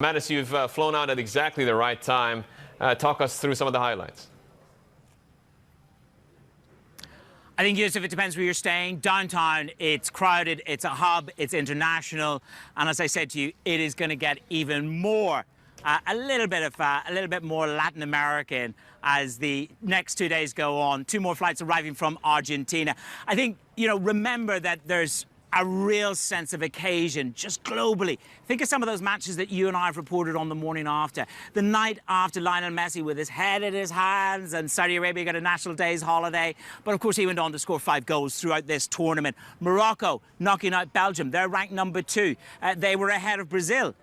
Mattis, you've flown out at exactly the right time. Talk us through some of the highlights. I think, Yusuf, it depends where you're staying. Downtown, it's crowded, it's a hub, it's international. And as I said to you, it is going to get even more, a little bit more Latin American as the next 2 days go on. 2 more flights arriving from Argentina. I think, remember that there's a real sense of occasion, just globally. Think of some of those matches that you and I have reported on the morning after. The night after Lionel Messi with his head in his hands and Saudi Arabia got a National Days holiday. But of course he went on to score 5 goals throughout this tournament. Morocco knocking out Belgium. They're ranked number 2. They were ahead of Brazil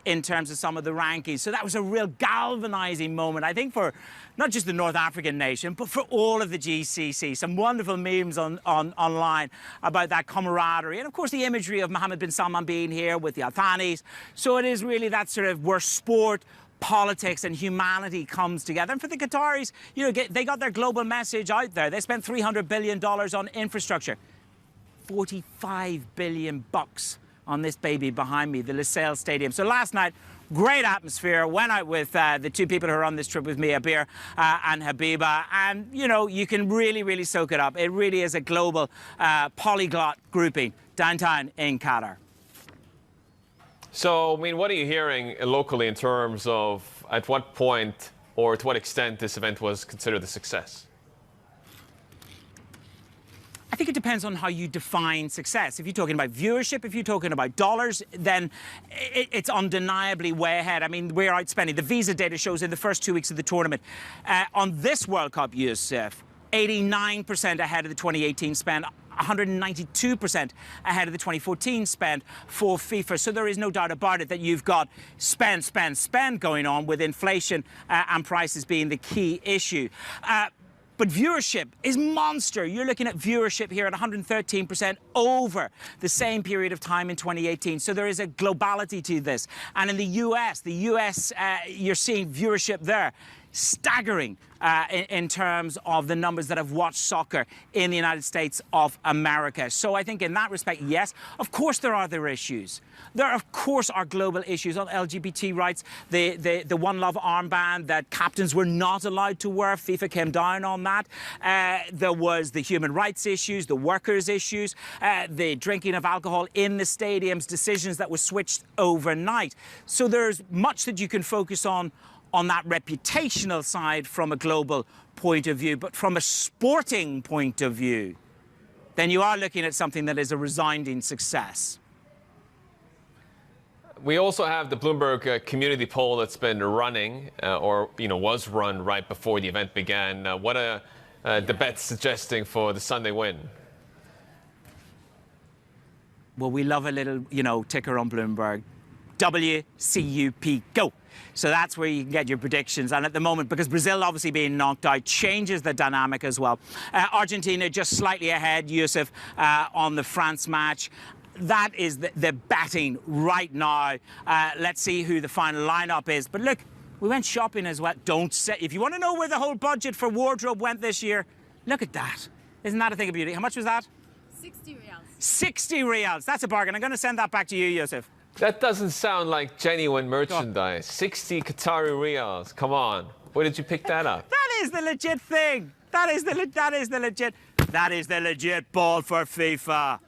in terms of some of the rankings. So that was a real galvanizing moment, I think, for not just the North African nation, but for all of the GCC. Some wonderful memes online about that camaraderie. And, of course, the imagery of Mohammed bin Salman being here with the Al Thanis. So it is really that sort of where sport, politics and humanity comes together. And for the Qataris, they got their global message out there. They spent $300 billion on infrastructure. $45 billion on this baby behind me, the Lusail Stadium. So last night, great atmosphere. Went out with the 2 people who are on this trip with me, Abir and Habiba. And, you can really soak it up. It really is a global polyglot grouping downtown in Qatar. So, what are you hearing locally in terms of at what point or to what extent this event was considered a success? I think it depends on how you define success. If you're talking about viewership, if you're talking about dollars, then it's undeniably way ahead. We're outspending. The Visa data shows in the first 2 weeks of the tournament. On this World Cup, Yusuf, 89% ahead of the 2018 spend, 192% ahead of the 2014 spend for FIFA. So there is no doubt about it that you've got spend going on, with inflation and prices being the key issue. But viewership is monster. You're looking at viewership here at 113% over the same period of time in 2018. So there is a globality to this. And in the US, you're seeing viewership there staggering in terms of the numbers that have watched soccer in the United States of America. So I think in that respect, yes, of course there are other issues. There, of course, are global issues on LGBT rights, the One Love armband that captains were not allowed to wear. FIFA came down on that. There was the human rights issues, the workers' issues, the drinking of alcohol in the stadiums, decisions that were switched overnight. So there's much that you can focus on that reputational side from a global point of view. But from a sporting point of view, then you are looking at something that is a resounding success. We also have the Bloomberg community poll that's been running, was run right before the event began. What are the bets suggesting for the Sunday win? Well, we love a little, ticker on Bloomberg. WCUP, go. So that's where you can get your predictions. And at the moment, because Brazil obviously being knocked out changes the dynamic as well. Argentina just slightly ahead, Yusuf, on the France match. That is the betting right now. Let's see who the final lineup is. But look, we went shopping as well. If you want to know where the whole budget for wardrobe went this year, look at that. Isn't that a thing of beauty? How much was that? 60 reals. 60 reals. That's a bargain. I'm going to send that back to you, Yusuf. That doesn't sound like genuine merchandise. 60 Qatari riyals. Come on. Where did you pick that up? That is the legit thing. That is the legit ball for FIFA.